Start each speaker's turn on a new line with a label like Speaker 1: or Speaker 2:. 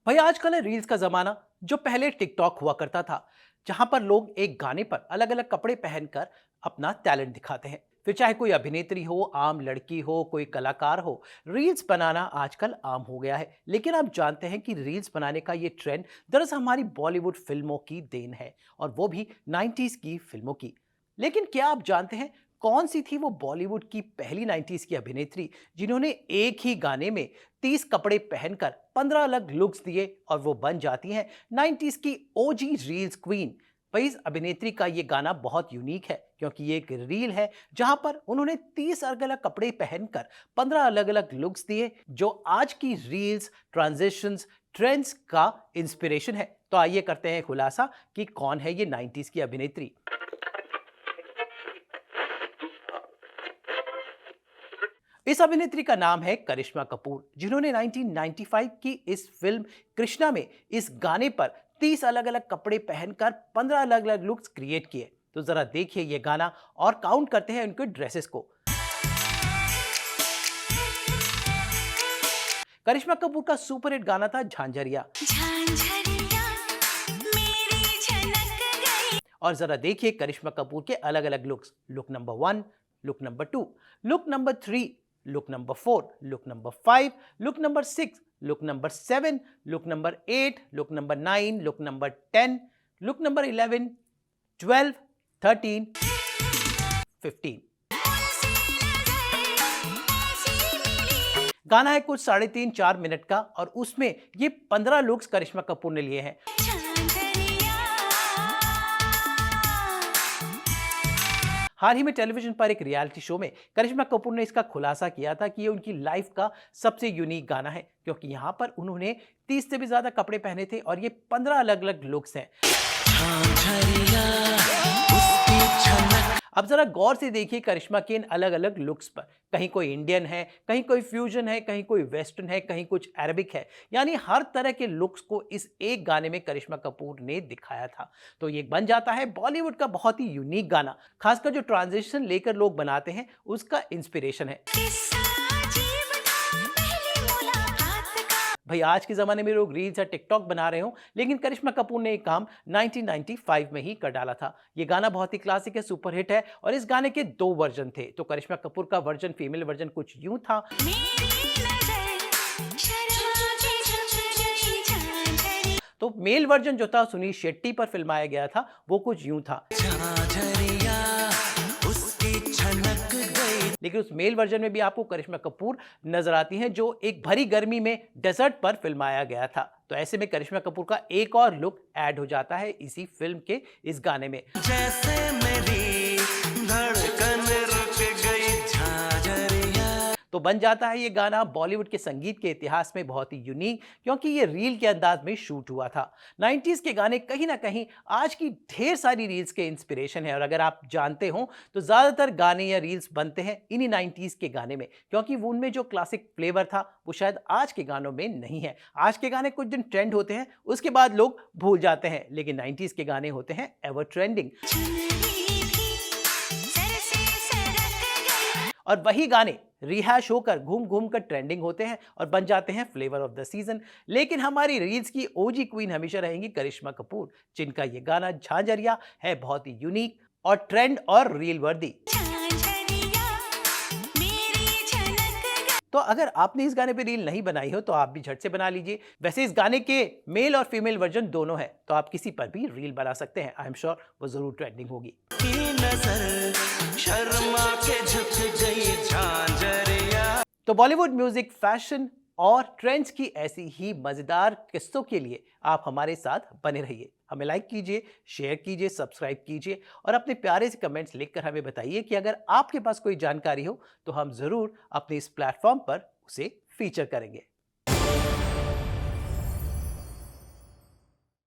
Speaker 1: भाई आजकल है रील्स का जमाना। जो पहले टिकटॉक हुआ करता था, जहां पर लोग एक गाने पर अलग अलग कपड़े पहनकर अपना टैलेंट दिखाते हैं। फिर चाहे कोई अभिनेत्री हो, आम लड़की हो, कोई कलाकार हो, रील्स बनाना आजकल आम हो गया है। लेकिन आप जानते हैं कि रील्स बनाने का ये ट्रेंड दरअसल हमारी बॉलीवुड फिल्मों की देन है, और वो भी 90s की फिल्मों की। लेकिन क्या आप जानते हैं कौन सी थी वो बॉलीवुड की पहली 90s की अभिनेत्री जिन्होंने एक ही गाने में 30 कपड़े पहनकर 15 अलग लुक्स दिए और वो बन जाती हैं 90s की ओजी रील्स क्वीन। भाई इस अभिनेत्री का ये गाना बहुत यूनिक है क्योंकि ये एक रील है जहां पर उन्होंने 30 अलग अलग कपड़े पहनकर 15 अलग अलग लुक्स दिए, जो आज की रील्स, ट्रांजिशंस, ट्रेंड्स का इंस्पिरेशन है। तो आइए करते हैं खुलासा कि कौन है ये 90s की अभिनेत्री। इस अभिनेत्री का नाम है करिश्मा कपूर, जिन्होंने 1995 की इस फिल्म कृष्णा में इस गाने पर 30 अलग अलग कपड़े पहनकर 15 अलग अलग लुक्स क्रिएट किए। तो जरा देखिए ये गाना और काउंट करते हैं उनके ड्रेसेस को। करिश्मा कपूर का सुपरहिट गाना था झांझरिया। और जरा देखिए करिश्मा कपूर के अलग अलग looks. Look number 1, look number 2, look number 3, look number 4, look number 5, look number 6, look number 7, look number 8, look number 9, look number 10, look number 11, 12, 13, 15। गाना है कुछ 3.5-4 मिनट का, और उसमें ये 15 लुक्स करिश्मा कपूर ने लिए हैं। हाल ही में टेलीविजन पर एक रियलिटी शो में करिश्मा कपूर ने इसका खुलासा किया था कि ये उनकी लाइफ का सबसे यूनिक गाना है, क्योंकि यहाँ पर उन्होंने 30 से भी ज्यादा कपड़े पहने थे और ये 15 अलग अलग लुक्स हैं। अब जरा गौर से देखिए करिश्मा के इन अलग अलग लुक्स पर। कहीं कोई इंडियन है, कहीं कोई फ्यूजन है, कहीं कोई वेस्टर्न है, कहीं कुछ अरबिक है। यानी हर तरह के लुक्स को इस एक गाने में करिश्मा कपूर ने दिखाया था। तो ये बन जाता है बॉलीवुड का बहुत ही यूनिक गाना। खासकर जो ट्रांजिशन लेकर लोग बनाते हैं उसका इंस्पिरेशन है। भाई आज के ज़माने में लोग रील्स या टिकटॉक बना रहे हो, लेकिन करिश्मा कपूर ने एक काम 1995 में ही कर डाला था। ये गाना बहुत ही क्लासिक है, सुपरहिट है, और इस गाने के 2 वर्जन थे। तो करिश्मा कपूर का वर्जन, फीमेल वर्जन, कुछ यूं था। तो मेल वर्जन जो था सुनील शेट्टी पर फिल्माया गया था, वो कुछ यूं था। लेकिन उस मेल वर्जन में भी आपको करिश्मा कपूर नजर आती हैं, जो एक भरी गर्मी में डेजर्ट पर फिल्माया गया था। तो ऐसे में करिश्मा कपूर का एक और लुक ऐड हो जाता है इसी फिल्म के इस गाने में। जैसे मेरी धड़कन रुक गई झांझरिया। तो बन जाता है ये गाना बॉलीवुड के संगीत के इतिहास में बहुत ही यूनिक, क्योंकि ये रील के अंदाज में शूट हुआ था। 90s के गाने कहीं ना कहीं आज की ढेर सारी रील्स के इंस्पिरेशन है, और अगर आप जानते हो तो ज़्यादातर गाने या रील्स बनते हैं इन्हीं 90s के गाने में, क्योंकि वो उनमें जो क्लासिक फ्लेवर था वो शायद आज के गानों में नहीं है। आज के गाने कुछ दिन ट्रेंड होते हैं, उसके बाद लोग भूल जाते हैं, लेकिन 90s के गाने होते हैं एवर ट्रेंडिंग। और वही गाने रिहैश होकर घूम घूम कर ट्रेंडिंग होते हैं और बन जाते हैं फ्लेवर ऑफ द सीजन। लेकिन हमारी रील्स की ओजी क्वीन हमेशा रहेंगी करिश्मा कपूर, जिनका ये गाना झांझरिया है बहुत ही यूनिक और ट्रेंड और रील वर्दी। तो अगर आपने इस गाने पे रील नहीं बनाई हो तो आप भी झट से बना लीजिए। वैसे इस गाने के मेल और फीमेल वर्जन दोनों है, तो आप किसी पर भी रील बना सकते हैं। आई एम श्योर वो जरूर ट्रेंडिंग होगी। तो बॉलीवुड म्यूजिक, फैशन और ट्रेंड्स की ऐसी ही मजेदार किस्सों के लिए आप हमारे साथ बने रहिए। हमें लाइक कीजिए, शेयर कीजिए, सब्सक्राइब कीजिए, और अपने प्यारे से कमेंट्स लिखकर हमें बताइए कि अगर आपके पास कोई जानकारी हो तो हम जरूर अपने इस प्लेटफॉर्म पर उसे फीचर करेंगे।